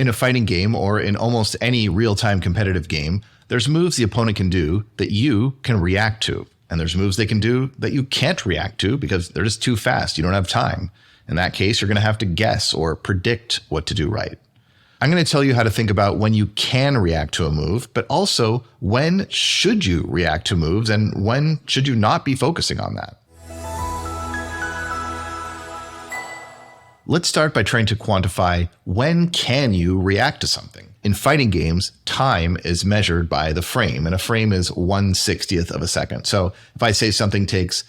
In a fighting game or in almost any real-time competitive game, there's moves the opponent can do that you can react to. And there's moves they can do that you can't react to because they're just too fast. You don't have time. In that case, you're going to have to guess or predict what to do right. I'm going to tell you how to think about when you can react to a move, but also when should you react to moves and when should you not be focusing on that. Let's start by trying to quantify when can you react to something. In fighting games, time is measured by the frame, and a frame is 1/60th of a second. So if I say something takes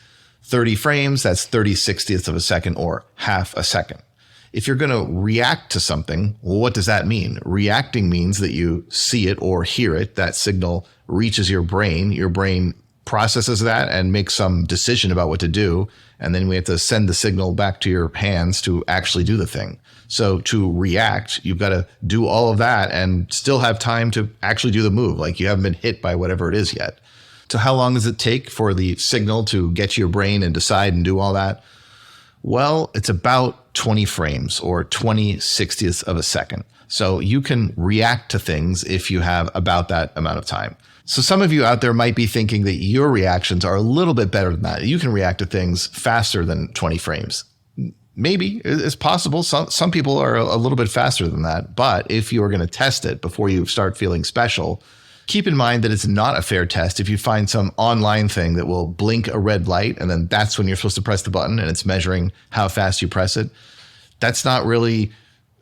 30 frames, that's 30/60ths of a second or half a second. If you're going to react to something, well, what does that mean? Reacting means that you see it or hear it. That signal reaches your brain. Your brain processes that and makes some decision about what to do. And then we have to send the signal back to your hands to actually do the thing. So to react, you've got to do all of that and still have time to actually do the move. Like you haven't been hit by whatever it is yet. So how long does it take for the signal to get to your brain and decide and do all that? Well, it's about 20 frames or 20/60ths of a second. So you can react to things if you have about that amount of time. So some of you out there might be thinking that your reactions are a little bit better than that. You can react to things faster than 20 frames. Maybe it's possible. Some people are a little bit faster than that. But if you're going to test it before you start feeling special, keep in mind that it's not a fair test if you find some online thing that will blink a red light and then that's when you're supposed to press the button and it's measuring how fast you press it. That's not really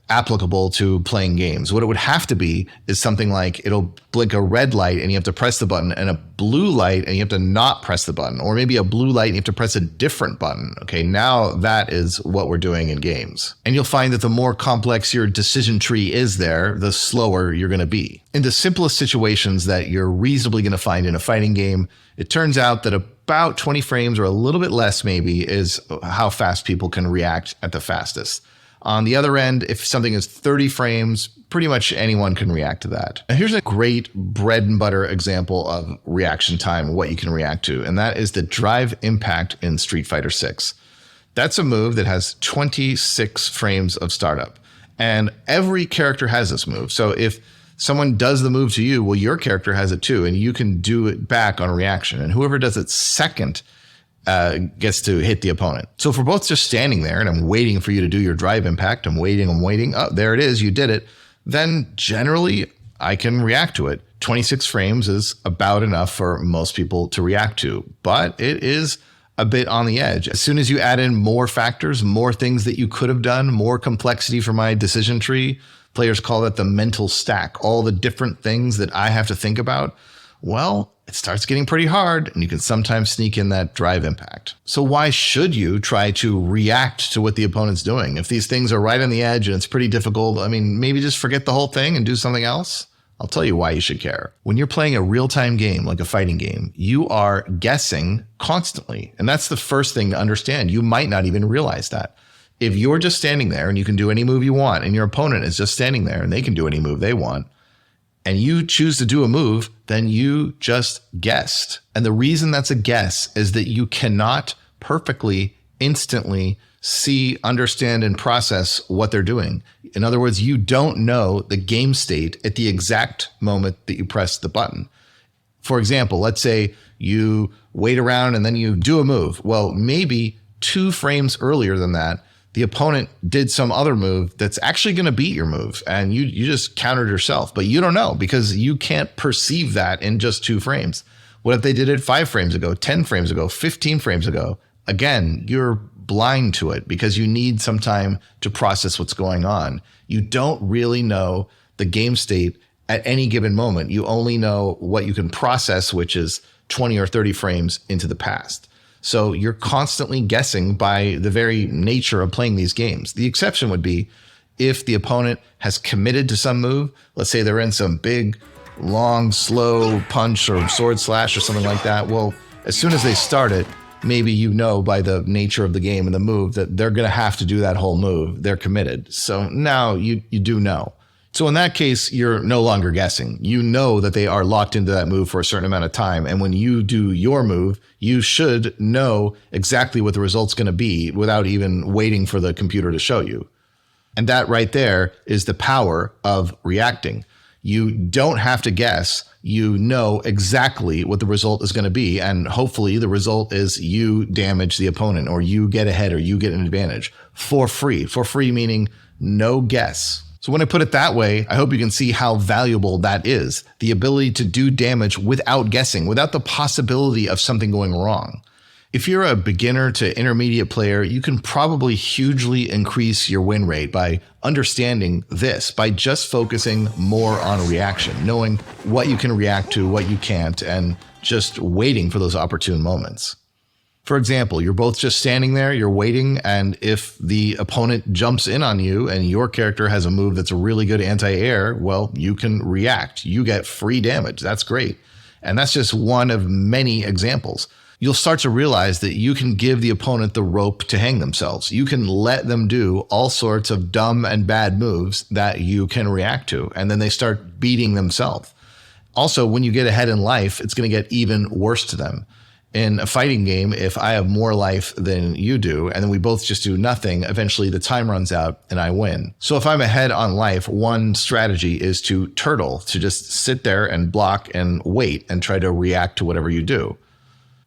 applicable to playing games. What it would have to be is something like it'll blink a red light and you have to press the button, and a blue light and you have to not press the button, or maybe a blue light and you have to press a different button. Okay, now that is what we're doing in games. And you'll find that the more complex your decision tree is there, the slower you're going to be. In the simplest situations that you're reasonably going to find in a fighting game, it turns out that about 20 frames or a little bit less maybe is how fast people can react at the fastest. On the other end, if something is 30 frames, pretty much anyone can react to that. Now, here's a great bread and butter example of reaction time, what you can react to, and that is the drive impact in Street Fighter 6. That's a move that has 26 frames of startup, and every character has this move. So if someone does the move to you, well, your character has it too, and you can do it back on reaction, and whoever does it second gets to hit the opponent. So if we're both just standing there and I'm waiting for you to do your drive impact, I'm waiting. Oh, there it is. You did it. Then generally I can react to it. 26 frames is about enough for most people to react to, but it is a bit on the edge. As soon as you add in more factors, more things that you could have done, more complexity for my decision tree, players call that the mental stack, all the different things that I have to think about. Well, it starts getting pretty hard and you can sometimes sneak in that drive impact. So why should you try to react to what the opponent's doing? If these things are right on the edge and it's pretty difficult, I mean, maybe just forget the whole thing and do something else. I'll tell you why you should care. When you're playing a real-time game, like a fighting game, you are guessing constantly. And that's the first thing to understand. You might not even realize that. If you're just standing there and you can do any move you want and your opponent is just standing there and they can do any move they want, and you choose to do a move, then you just guessed. And the reason that's a guess is that you cannot perfectly, instantly see, understand, and process what they're doing. In other words, you don't know the game state at the exact moment that you press the button. For example, let's say you wait around and then you do a move. Well, maybe 2 frames earlier than that, the opponent did some other move that's actually going to beat your move, and you just countered yourself, but you don't know because you can't perceive that in just 2 frames. What if they did it 5 frames ago, 10 frames ago, 15 frames ago? Again, you're blind to it because you need some time to process what's going on. You don't really know the game state at any given moment. You only know what you can process, which is 20 or 30 frames into the past. So you're constantly guessing by the very nature of playing these games. The exception would be if the opponent has committed to some move. Let's say they're in some big, long, slow punch or sword slash or something like that. Well, as soon as they start it, maybe you know by the nature of the game and the move that they're going to have to do that whole move. They're committed. So now you do know. So in that case, you're no longer guessing. You know that they are locked into that move for a certain amount of time. And when you do your move, you should know exactly what the result's going to be without even waiting for the computer to show you. And that right there is the power of reacting. You don't have to guess. You know exactly what the result is going to be. And hopefully the result is you damage the opponent, or you get ahead, or you get an advantage for free. For free meaning no guess. So when I put it that way, I hope you can see how valuable that is. The ability to do damage without guessing, without the possibility of something going wrong. If you're a beginner to intermediate player, you can probably hugely increase your win rate by understanding this, by just focusing more on reaction, knowing what you can react to, what you can't, and just waiting for those opportune moments. For example, you're both just standing there, you're waiting, and if the opponent jumps in on you and your character has a move that's a really good anti-air, well, you can react. You get free damage. That's great. And that's just one of many examples. You'll start to realize that you can give the opponent the rope to hang themselves. You can let them do all sorts of dumb and bad moves that you can react to, and then they start beating themselves. Also, when you get ahead in life, it's going to get even worse to them. In a fighting game, if I have more life than you do, and then we both just do nothing, eventually the time runs out and I win. So if I'm ahead on life, one strategy is to turtle, to just sit there and block and wait and try to react to whatever you do.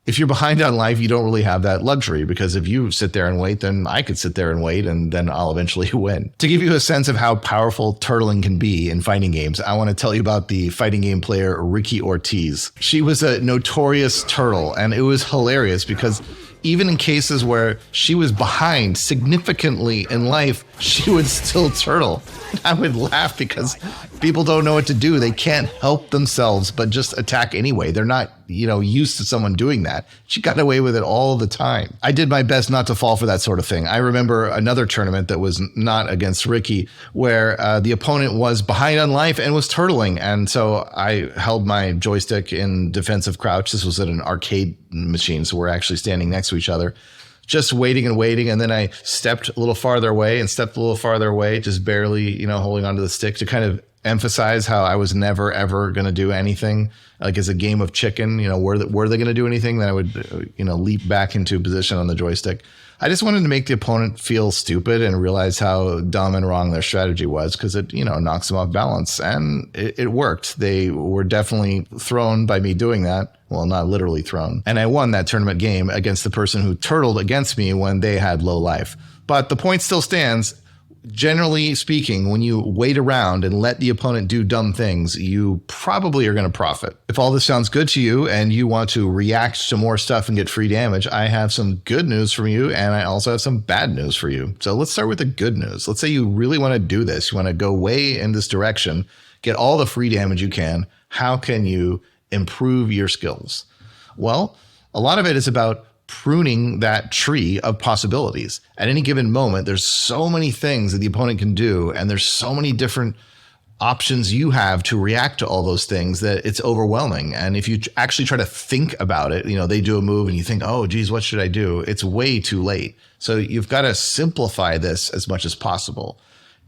If you're behind on life, you don't really have that luxury, because if you sit there and wait, then I could sit there and wait, and then I'll eventually win. To give you a sense of how powerful turtling can be in fighting games, I want to tell you about the fighting game player Ricky Ortiz. She was a notorious turtle, and it was hilarious because even in cases where she was behind significantly in life, she would still turtle. And I would laugh because people don't know what to do. They can't help themselves but just attack anyway. They're not, used to someone doing that. She got away with it all the time. I did my best not to fall for that sort of thing. I remember another tournament that was not against Ricky, where the opponent was behind on life and was turtling. And so I held my joystick in defensive crouch. This was at an arcade machine, so we're actually standing next to each other, just waiting and waiting. And then I stepped a little farther away and stepped a little farther away, just barely, holding onto the stick to kind of emphasize how I was never, ever going to do anything. Like as a game of chicken, were they going to do anything? Then I would, leap back into position on the joystick. I just wanted to make the opponent feel stupid and realize how dumb and wrong their strategy was, because it, knocks them off balance. And it worked. They were definitely thrown by me doing that. Well, not literally thrown. And I won that tournament game against the person who turtled against me when they had low life. But the point still stands. Generally speaking, when you wait around and let the opponent do dumb things, you probably are going to profit. If all this sounds good to you and you want to react to more stuff and get free damage, I have some good news for you, and I also have some bad news for you. So let's start with the good news. Let's say you really want to do this. You want to go way in this direction, get all the free damage you can. How can you improve your skills? Well, a lot of it is about pruning that tree of possibilities. At any given moment, there's so many things that the opponent can do, and there's so many different options you have to react to all those things that it's overwhelming. And if you actually try to think about it, they do a move and you think, oh, geez, what should I do? It's way too late. So you've got to simplify this as much as possible.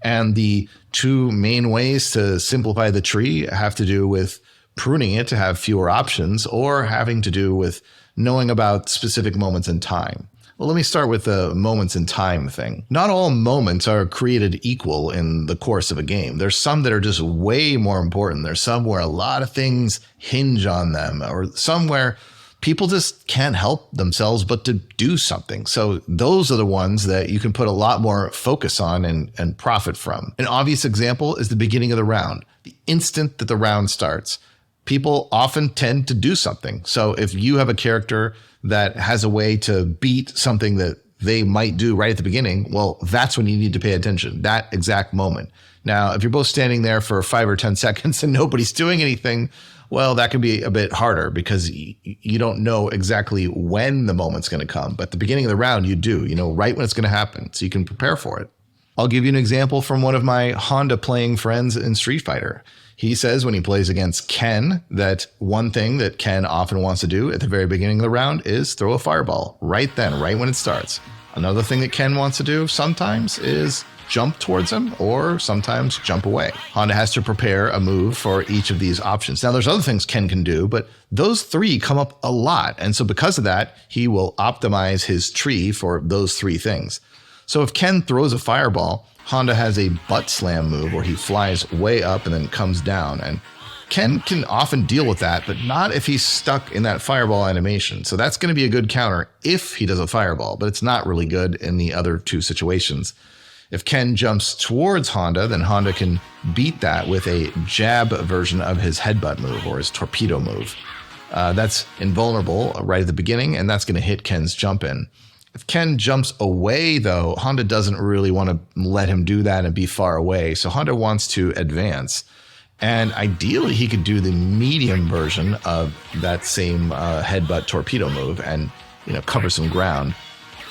And the two main ways to simplify the tree have to do with pruning it to have fewer options, or having to do with knowing about specific moments in time. Well, let me start with the moments in time thing. Not all moments are created equal in the course of a game. There's some that are just way more important. There's some where a lot of things hinge on them, or some where people just can't help themselves but to do something. So those are the ones that you can put a lot more focus on and profit from. An obvious example is the beginning of the round. The instant that the round starts, people often tend to do something. So if you have a character that has a way to beat something that they might do right at the beginning, well, that's when you need to pay attention, that exact moment. Now, if you're both standing there for 5 or 10 seconds and nobody's doing anything, well, that can be a bit harder because you don't know exactly when the moment's going to come. But at the beginning of the round, you do, right when it's going to happen, so you can prepare for it. I'll give you an example from one of my Honda playing friends in Street Fighter. He says when he plays against Ken that one thing that Ken often wants to do at the very beginning of the round is throw a fireball right then, right when it starts. Another thing that Ken wants to do sometimes is jump towards him, or sometimes jump away. Honda has to prepare a move for each of these options. Now, there's other things Ken can do, but those three come up a lot. And so because of that, he will optimize his tree for those three things. So if Ken throws a fireball, Honda has a butt slam move where he flies way up and then comes down. And Ken can often deal with that, but not if he's stuck in that fireball animation. So that's going to be a good counter if he does a fireball, but it's not really good in the other two situations. If Ken jumps towards Honda, then Honda can beat that with a jab version of his headbutt move or his torpedo move. That's invulnerable right at the beginning, and that's going to hit Ken's jump in. If Ken jumps away, though, Honda doesn't really want to let him do that and be far away. So Honda wants to advance. And ideally, he could do the medium version of that same headbutt torpedo move and, cover some ground.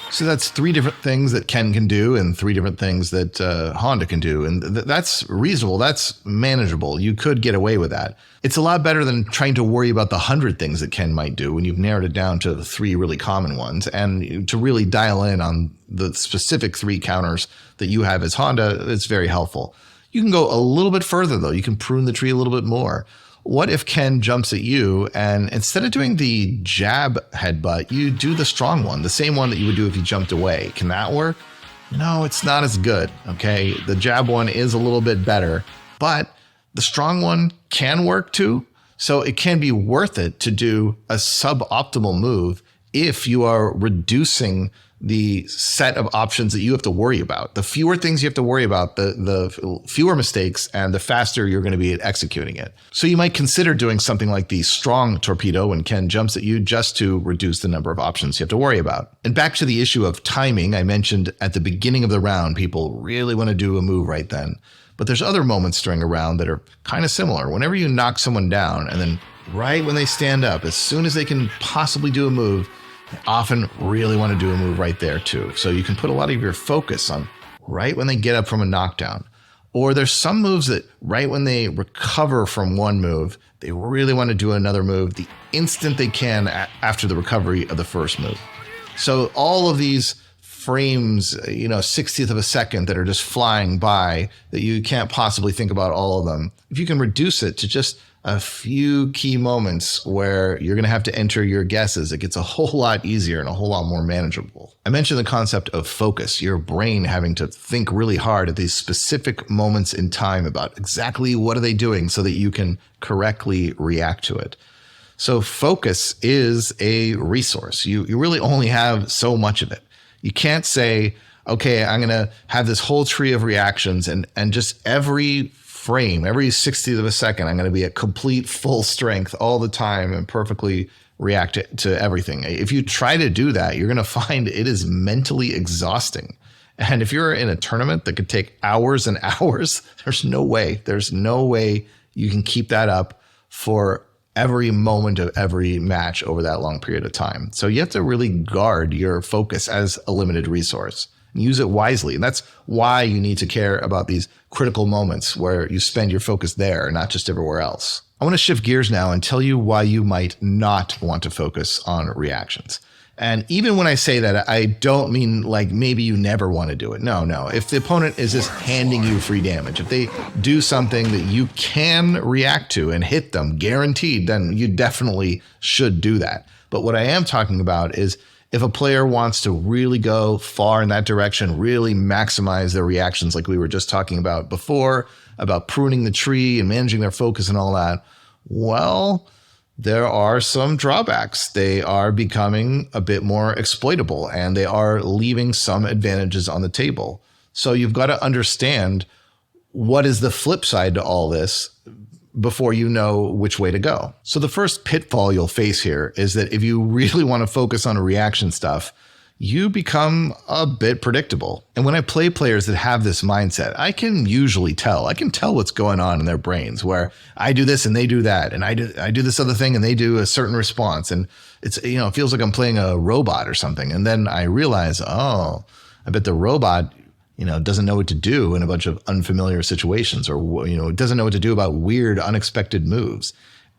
So that's three different things that Ken can do and three different things that Honda can do. And that's reasonable. That's manageable. You could get away with that. It's a lot better than trying to worry about the 100 things that Ken might do when you've narrowed it down to the three really common ones. And to really dial in on the specific three counters that you have as Honda, it's very helpful. You can go a little bit further, though. You can prune the tree a little bit more. What if Ken jumps at you and instead of doing the jab headbutt, you do the strong one, the same one that you would do if you jumped away? Can that work? No, it's not as good, okay? The jab one is a little bit better, but the strong one can work too. So it can be worth it to do a suboptimal move if you are reducing the set of options that you have to worry about. The fewer things you have to worry about, the fewer mistakes and the faster you're going to be at executing it. So you might consider doing something like the strong torpedo when Ken jumps at you just to reduce the number of options you have to worry about. And back to the issue of timing, I mentioned at the beginning of the round, people really want to do a move right then. But there's other moments during a round that are kind of similar. Whenever you knock someone down and then right when they stand up, as soon as they can possibly do a move, they often really want to do a move right there too. So you can put a lot of your focus on right when they get up from a knockdown. Or there's some moves that right when they recover from one move, they really want to do another move the instant they can after the recovery of the first move. So all of these frames, 60th of a second that are just flying by that you can't possibly think about all of them. If you can reduce it to just a few key moments where you're going to have to enter your guesses, it gets a whole lot easier and a whole lot more manageable. I mentioned the concept of focus, your brain having to think really hard at these specific moments in time about exactly what are they doing so that you can correctly react to it. So focus is a resource. You really only have so much of it. You can't say, okay, I'm going to have this whole tree of reactions and just every frame, every 60th of a second, I'm going to be at complete full strength all the time and perfectly react to everything. If you try to do that, you're going to find it is mentally exhausting. And if you're in a tournament that could take hours and hours, there's no way you can keep that up for every moment of every match over that long period of time. So you have to really guard your focus as a limited resource and use it wisely. And that's why you need to care about these critical moments where you spend your focus there, not just everywhere else. I want to shift gears now and tell you why you might not want to focus on reactions. And even when I say that, I don't mean like maybe you never want to do it. No. If the opponent is just handing you free damage, if they do something that you can react to and hit them guaranteed, then you definitely should do that. But what I am talking about is if a player wants to really go far in that direction, really maximize their reactions like we were just talking about before, about pruning the tree and managing their focus and all that, well, there are some drawbacks. They are becoming a bit more exploitable and they are leaving some advantages on the table. So you've got to understand what is the flip side to all this before you know which way to go. So the first pitfall you'll face here is that if you really want to focus on reaction stuff, you become a bit predictable. And when I play players that have this mindset, I can usually tell. I can tell what's going on in their brains where I do this and they do that. And I do this other thing and they do a certain response. And it's, it feels like I'm playing a robot or something. And then I realize, I bet the robot, doesn't know what to do in a bunch of unfamiliar situations or, doesn't know what to do about weird, unexpected moves.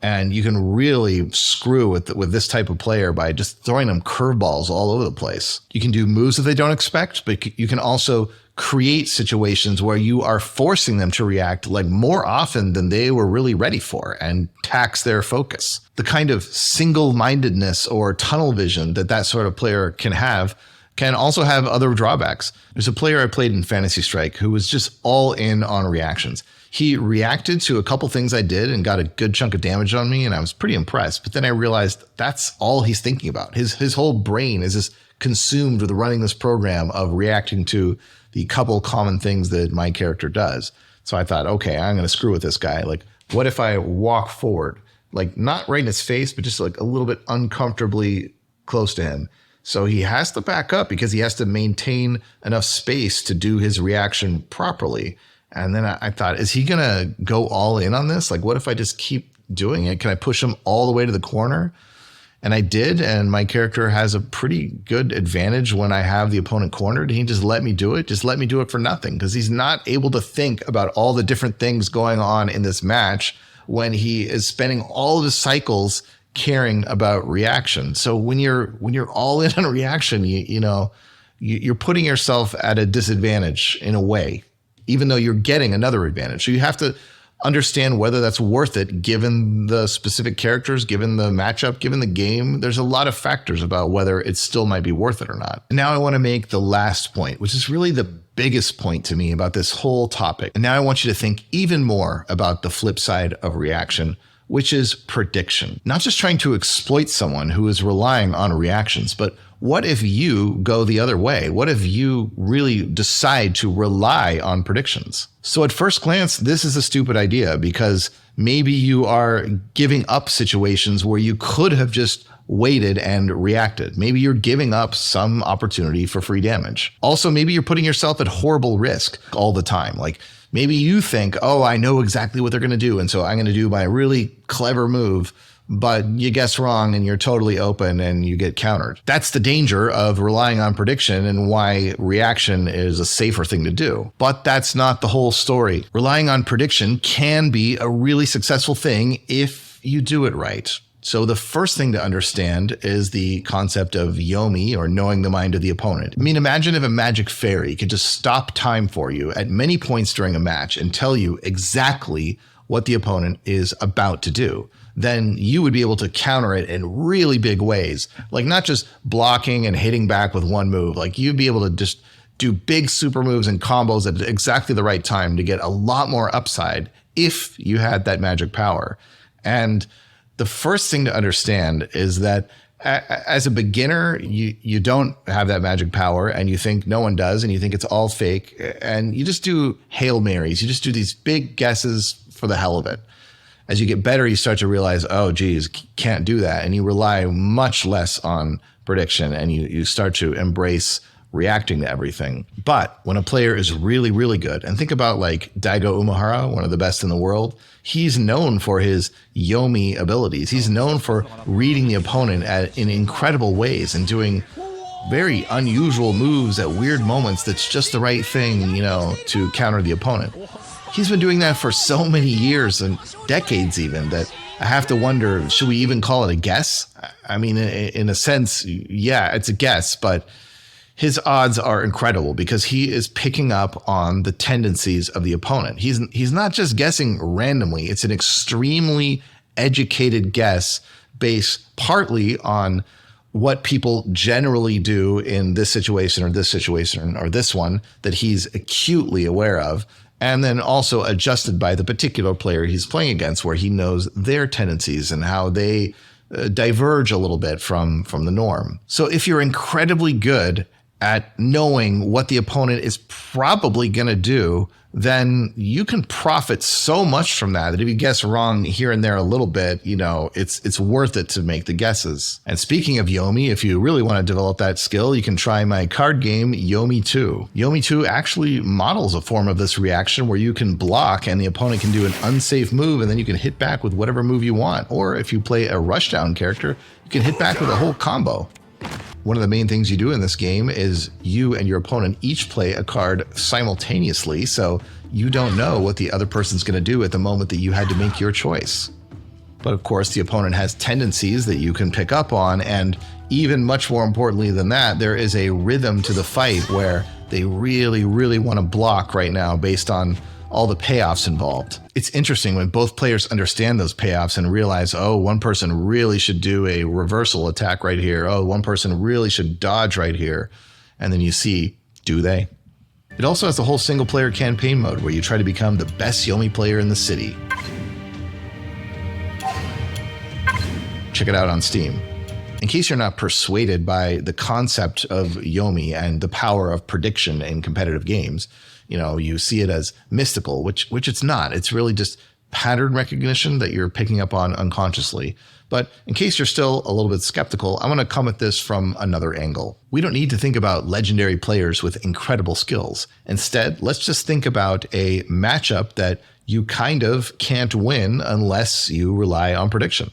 And you can really screw with this type of player by just throwing them curveballs all over the place. You can do moves that they don't expect, but you can also create situations where you are forcing them to react like more often than they were really ready for and tax their focus. The kind of single-mindedness or tunnel vision that sort of player can have can also have other drawbacks. There's a player I played in Fantasy Strike who was just all in on reactions. He reacted to a couple things I did and got a good chunk of damage on me, and I was pretty impressed. But then I realized that's all he's thinking about. His whole brain is just consumed with running this program of reacting to the couple common things that my character does. So I thought, okay, I'm going to screw with this guy. Like, what if I walk forward? Like, not right in his face, but just like a little bit uncomfortably close to him. So he has to back up because he has to maintain enough space to do his reaction properly. And then I thought, is he going to go all in on this? Like, what if I just keep doing it? Can I push him all the way to the corner? And I did, and my character has a pretty good advantage when I have the opponent cornered. He just let me do it. Just let me do it for nothing, because he's not able to think about all the different things going on in this match when he is spending all of his cycles caring about reaction. So when you're all in on reaction, you're putting yourself at a disadvantage in a way, even though you're getting another advantage. So you have to understand whether that's worth it, given the specific characters, given the matchup, given the game. There's a lot of factors about whether it still might be worth it or not. And now I want to make the last point, which is really the biggest point to me about this whole topic. And now I want you to think even more about the flip side of reaction, which is prediction. Not just trying to exploit someone who is relying on reactions, but what if you go the other way? What if you really decide to rely on predictions? So at first glance, this is a stupid idea, because maybe you are giving up situations where you could have just waited and reacted. Maybe you're giving up some opportunity for free damage. Also, maybe you're putting yourself at horrible risk all the time. Like, maybe you think, oh, I know exactly what they're going to do, and so I'm going to do my really clever move, but you guess wrong and you're totally open and you get countered. That's the danger of relying on prediction and why reaction is a safer thing to do. But that's not the whole story. Relying on prediction can be a really successful thing if you do it right. So the first thing to understand is the concept of Yomi, or knowing the mind of the opponent. I mean, imagine if a magic fairy could just stop time for you at many points during a match and tell you exactly what the opponent is about to do. Then you would be able to counter it in really big ways, like not just blocking and hitting back with one move. Like, you'd be able to just do big super moves and combos at exactly the right time to get a lot more upside if you had that magic power. And the first thing to understand is that as a beginner, you don't have that magic power, and you think no one does, and you think it's all fake, and you just do Hail Marys. You just do these big guesses for the hell of it. As you get better, you start to realize, oh, geez, can't do that. And you rely much less on prediction, and you start to embrace reacting to everything. But when a player is really, really good, and think about like Daigo Umehara, one of the best in the world, he's known for his Yomi abilities. He's known for reading the opponent in incredible ways and doing very unusual moves at weird moments that's just the right thing, to counter the opponent. He's been doing that for so many years and decades even, that I have to wonder, should we even call it a guess? I mean, in a sense, yeah, it's a guess, but his odds are incredible because he is picking up on the tendencies of the opponent. He's not just guessing randomly. It's an extremely educated guess based partly on what people generally do in this situation or this one that he's acutely aware of, and then also adjusted by the particular player he's playing against, where he knows their tendencies and how they diverge a little bit from the norm. So if you're incredibly good at knowing what the opponent is probably going to do, then you can profit so much from that if you guess wrong here and there a little bit, it's worth it to make the guesses. And speaking of Yomi, if you really want to develop that skill, you can try my card game, Yomi 2. Yomi 2 actually models a form of this reaction where you can block and the opponent can do an unsafe move, and then you can hit back with whatever move you want. Or if you play a rushdown character, you can hit back with a whole combo. One of the main things you do in this game is you and your opponent each play a card simultaneously, so you don't know what the other person's going to do at the moment that you had to make your choice. But of course, the opponent has tendencies that you can pick up on, and even much more importantly than that, there is a rhythm to the fight where they really, really want to block right now based on all the payoffs involved. It's interesting when both players understand those payoffs and realize, oh, one person really should do a reversal attack right here. Oh, one person really should dodge right here. And then you see, do they? It also has the whole single player campaign mode where you try to become the best Yomi player in the city. Check it out on Steam. In case you're not persuaded by the concept of Yomi and the power of prediction in competitive games, you see it as mystical, which it's not. It's really just pattern recognition that you're picking up on unconsciously. But in case you're still a little bit skeptical, I want to come at this from another angle. We don't need to think about legendary players with incredible skills. Instead, let's just think about a matchup that you kind of can't win unless you rely on prediction.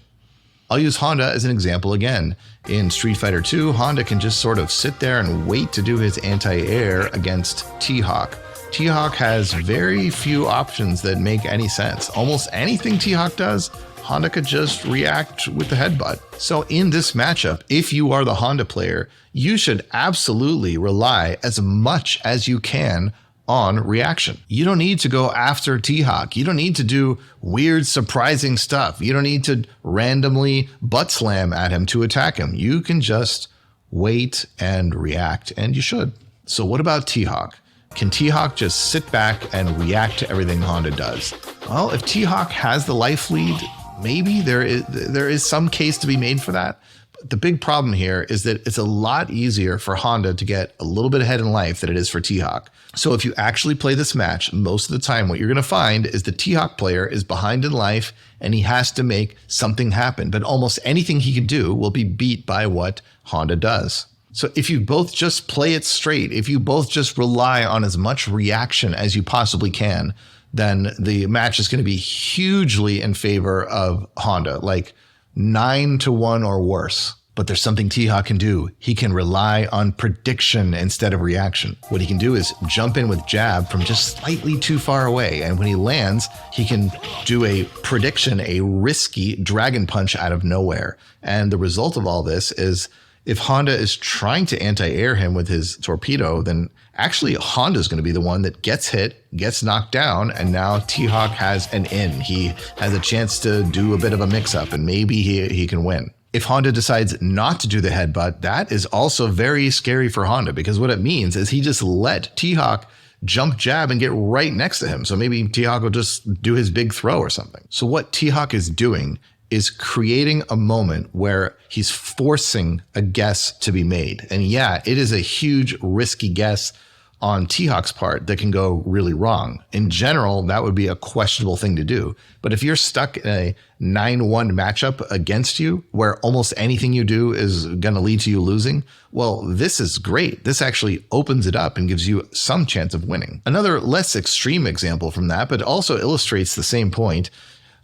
I'll use Honda as an example again. In Street Fighter 2, Honda can just sort of sit there and wait to do his anti-air against T-Hawk. T-Hawk has very few options that make any sense. Almost anything T-Hawk does, Honda could just react with the headbutt. So in this matchup, if you are the Honda player, you should absolutely rely as much as you can on reaction. You don't need to go after T-Hawk. You don't need to do weird, surprising stuff. You don't need to randomly butt slam at him to attack him. You can just wait and react, and you should. So what about T-Hawk? Can T-Hawk just sit back and react to everything Honda does? Well, if T-Hawk has the life lead, maybe there is some case to be made for that. But the big problem here is that it's a lot easier for Honda to get a little bit ahead in life than it is for T-Hawk. So if you actually play this match, most of the time what you're going to find is the T-Hawk player is behind in life and he has to make something happen. But almost anything he can do will be beat by what Honda does. So if you both just play it straight, if you both just rely on as much reaction as you possibly can, then the match is going to be hugely in favor of Honda, like 9-1 or worse. But there's something T-Hawk can do. He can rely on prediction instead of reaction. What he can do is jump in with jab from just slightly too far away. And when he lands, he can do a prediction, a risky dragon punch out of nowhere. And the result of all this is if Honda is trying to anti-air him with his torpedo, then actually Honda's going to be the one that gets hit, gets knocked down, and now T-Hawk has an in. He has a chance to do a bit of a mix-up, and maybe he can win. If Honda decides not to do the headbutt, that is also very scary for Honda, because what it means is he just let T-Hawk jump jab and get right next to him. So maybe T-Hawk will just do his big throw or something. So what T-Hawk is doing is creating a moment where he's forcing a guess to be made. And yeah, it is a huge risky guess on T-Hawk's part that can go really wrong. In general, that would be a questionable thing to do. But if you're stuck in a 9-1 matchup against you, where almost anything you do is going to lead to you losing, well, this is great. This actually opens it up and gives you some chance of winning. Another less extreme example from that, but also illustrates the same point.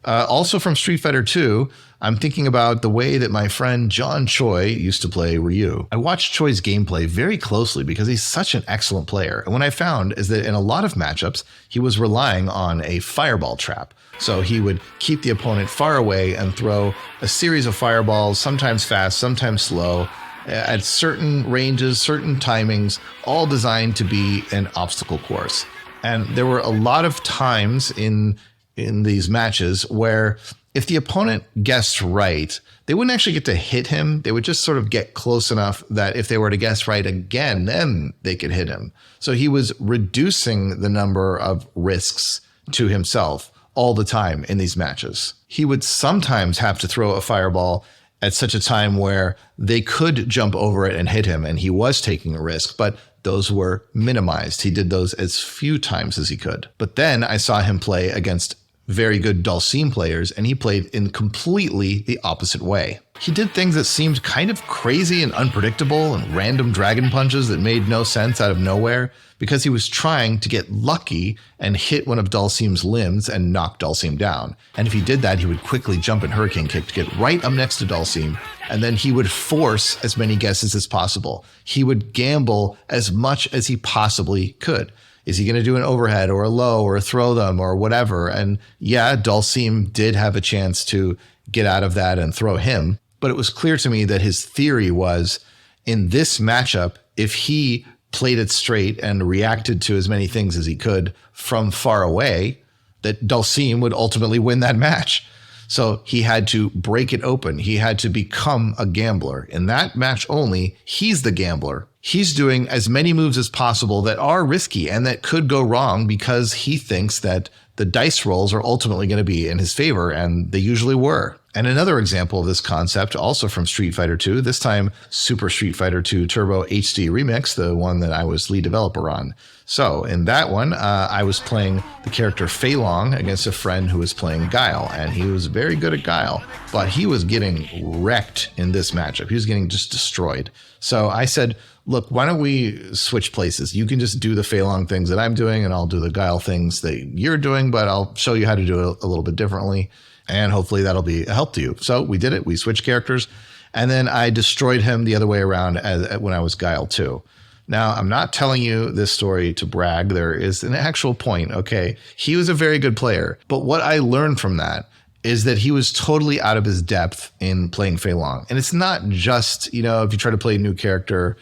Also from Street Fighter 2, I'm thinking about the way that my friend John Choi used to play Ryu. I watched Choi's gameplay very closely because he's such an excellent player. And what I found is that in a lot of matchups, he was relying on a fireball trap. So he would keep the opponent far away and throw a series of fireballs, sometimes fast, sometimes slow, at certain ranges, certain timings, all designed to be an obstacle course. And there were a lot of times in these matches where if the opponent guessed right, they wouldn't actually get to hit him. They would just sort of get close enough that if they were to guess right again, then they could hit him. So he was reducing the number of risks to himself all the time in these matches. He would sometimes have to throw a fireball at such a time where they could jump over it and hit him, and he was taking a risk, but those were minimized. He did those as few times as he could. But then I saw him play against very good Dulcim players, and he played in completely the opposite way. He did things that seemed kind of crazy and unpredictable, and random dragon punches that made no sense out of nowhere, because he was trying to get lucky and hit one of Dulcim's limbs and knock Dulcim down. And if he did that, he would quickly jump and hurricane kick to get right up next to Dulcim, and then he would force as many guesses as possible. He would gamble as much as he possibly could. Is he going to do an overhead or a low or throw them or whatever? And yeah, Dulcim did have a chance to get out of that and throw him. But it was clear to me that his theory was, in this matchup, if he played it straight and reacted to as many things as he could from far away, that Dulcim would ultimately win that match. So he had to break it open. He had to become a gambler. In that match only, he's the gambler. he's doing as many moves as possible that are risky and that could go wrong because he thinks that the dice rolls are ultimately going to be in his favor, and they usually were. And another example of this concept, also from Street Fighter II, this time Super Street Fighter II Turbo HD Remix, the one that I was lead developer on. So in that one, I was playing the character Fei Long against a friend who was playing Guile, and he was very good at Guile, but he was getting wrecked in this matchup. He was getting just destroyed. So I said, look, why don't we switch places? You can just do the Fei Long things that I'm doing, and I'll do the Guile things that you're doing, but I'll show you how to do it a little bit differently. And hopefully that'll be a help to you. So we did it. We switched characters. And then I destroyed him the other way around when I was Guile too. Now, I'm not telling you this story to brag. There is an actual point. Okay. He was a very good player. But what I learned from that is that he was totally out of his depth in playing Fei Long. And it's not just, if you try to play a new character,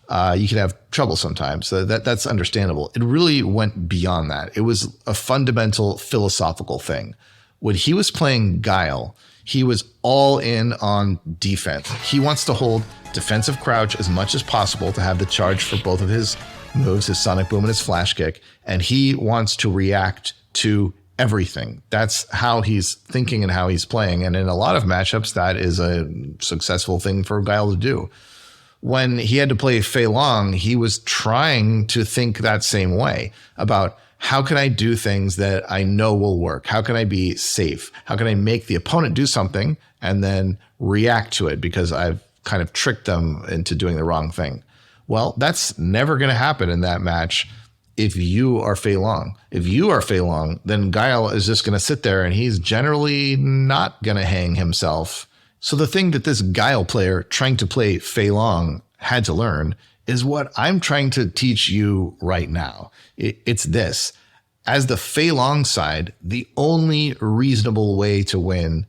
you can have trouble sometimes. So that's understandable. It really went beyond that. It was a fundamental philosophical thing. When he was playing Guile, he was all in on defense. He wants to hold defensive crouch as much as possible to have the charge for both of his moves, his Sonic Boom and his Flash Kick. And he wants to react to everything. That's how he's thinking and how he's playing. And in a lot of matchups, that is a successful thing for Guile to do. When he had to play Fei Long, he was trying to think that same way about how can I do things that I know will work? How can I be safe? How can I make the opponent do something and then react to it because I've kind of tricked them into doing the wrong thing? Well, that's never going to happen in that match if you are Fei Long. If you are Fei Long, then Guile is just going to sit there and he's generally not going to hang himself. So the thing that this Guile player trying to play Fei Long had to learn is what I'm trying to teach you right now. It's this. As the Fei Long side, the only reasonable way to win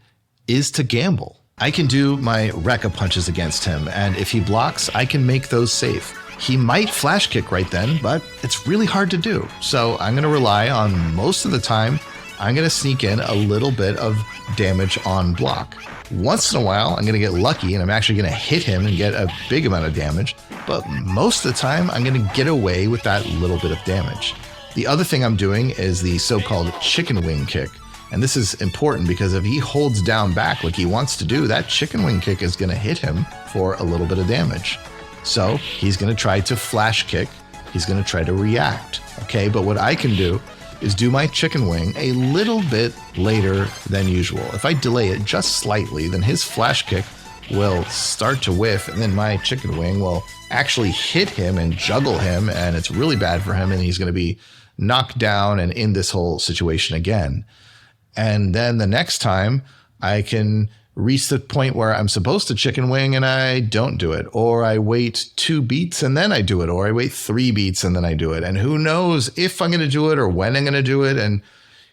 is to gamble. I can do my Rekka punches against him, and if he blocks, I can make those safe. He might Flash Kick right then, but it's really hard to do. So I'm going to rely on, most of the time, I'm going to sneak in a little bit of damage on block. Once in a while, I'm going to get lucky and I'm actually going to hit him and get a big amount of damage. But most of the time, I'm going to get away with that little bit of damage. The other thing I'm doing is the so-called chicken wing kick. And this is important because if he holds down back like he wants to do, that chicken wing kick is going to hit him for a little bit of damage. So he's going to try to Flash Kick. He's going to try to react. Okay, but what I can do is do my chicken wing a little bit later than usual. If I delay it just slightly, then his Flash Kick will start to whiff, and then my chicken wing will actually hit him and juggle him, and it's really bad for him, and he's going to be knocked down and in this whole situation again. And then the next time, I can reach the point where I'm supposed to chicken wing and I don't do it, or I wait 2 beats and then I do it, or I wait 3 beats and then I do it. And who knows if I'm going to do it or when I'm going to do it. And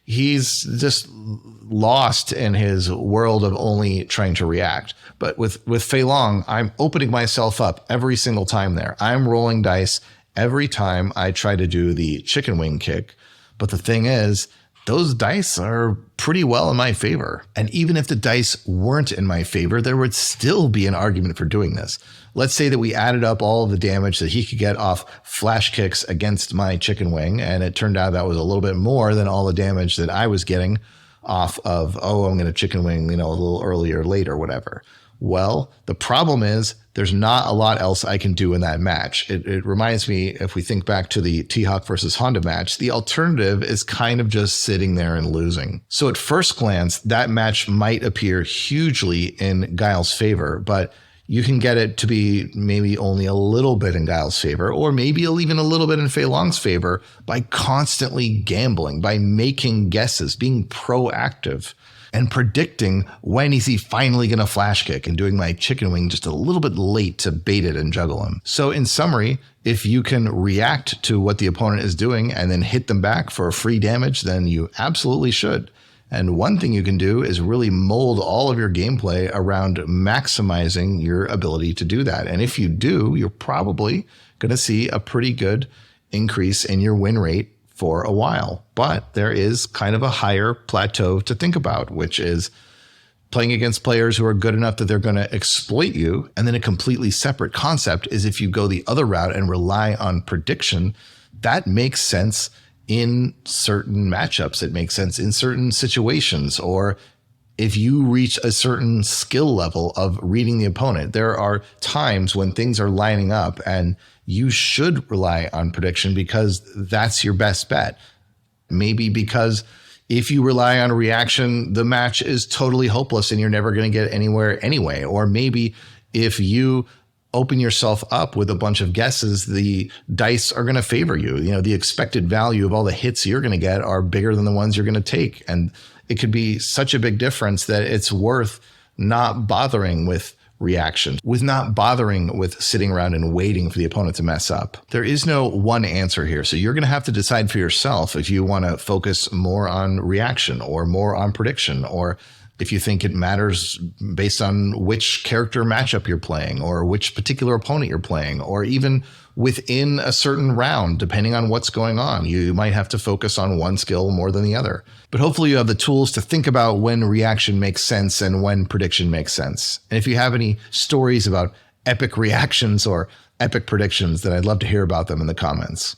he's just lost in his world of only trying to react. But with Fei Long, I'm opening myself up every single time there. I'm rolling dice every time I try to do the chicken wing kick. But the thing is, those dice are pretty well in my favor. And even if the dice weren't in my favor, there would still be an argument for doing this. Let's say that we added up all of the damage that he could get off Flash Kicks against my chicken wing, and it turned out that was a little bit more than all the damage that I was getting off of, I'm going to chicken wing, a little earlier, late or whatever. Well, the problem is there's not a lot else I can do in that match. It reminds me, if we think back to the T-Hawk versus Honda match, the alternative is kind of just sitting there and losing. So at first glance, that match might appear hugely in Guile's favor, but you can get it to be maybe only a little bit in Guile's favor, or maybe even a little bit in Fei Long's favor by constantly gambling, by making guesses, being proactive, and predicting when is he finally going to Flash Kick, and doing my chicken wing just a little bit late to bait it and juggle him. So in summary, if you can react to what the opponent is doing and then hit them back for free damage, then you absolutely should. And one thing you can do is really mold all of your gameplay around maximizing your ability to do that. And if you do, you're probably going to see a pretty good increase in your win rate for a while. But there is kind of a higher plateau to think about, which is playing against players who are good enough that they're going to exploit you. And then a completely separate concept is if you go the other route and rely on prediction. That makes sense in certain matchups. It makes sense in certain situations, or if you reach a certain skill level of reading the opponent. There are times when things are lining up and you should rely on prediction because that's your best bet. Maybe because if you rely on a reaction, the match is totally hopeless and you're never going to get anywhere anyway. Or maybe if you open yourself up with a bunch of guesses, the dice are going to favor you. You know, the expected value of all the hits you're going to get are bigger than the ones you're going to take. And it could be such a big difference that it's worth not bothering with reaction, with not bothering with sitting around and waiting for the opponent to mess up. There is no one answer here. So you're going to have to decide for yourself if you want to focus more on reaction or more on prediction, or if you think it matters based on which character matchup you're playing or which particular opponent you're playing, or even within a certain round, depending on what's going on. You might have to focus on one skill more than the other. But hopefully you have the tools to think about when reaction makes sense and when prediction makes sense. And if you have any stories about epic reactions or epic predictions, then I'd love to hear about them in the comments.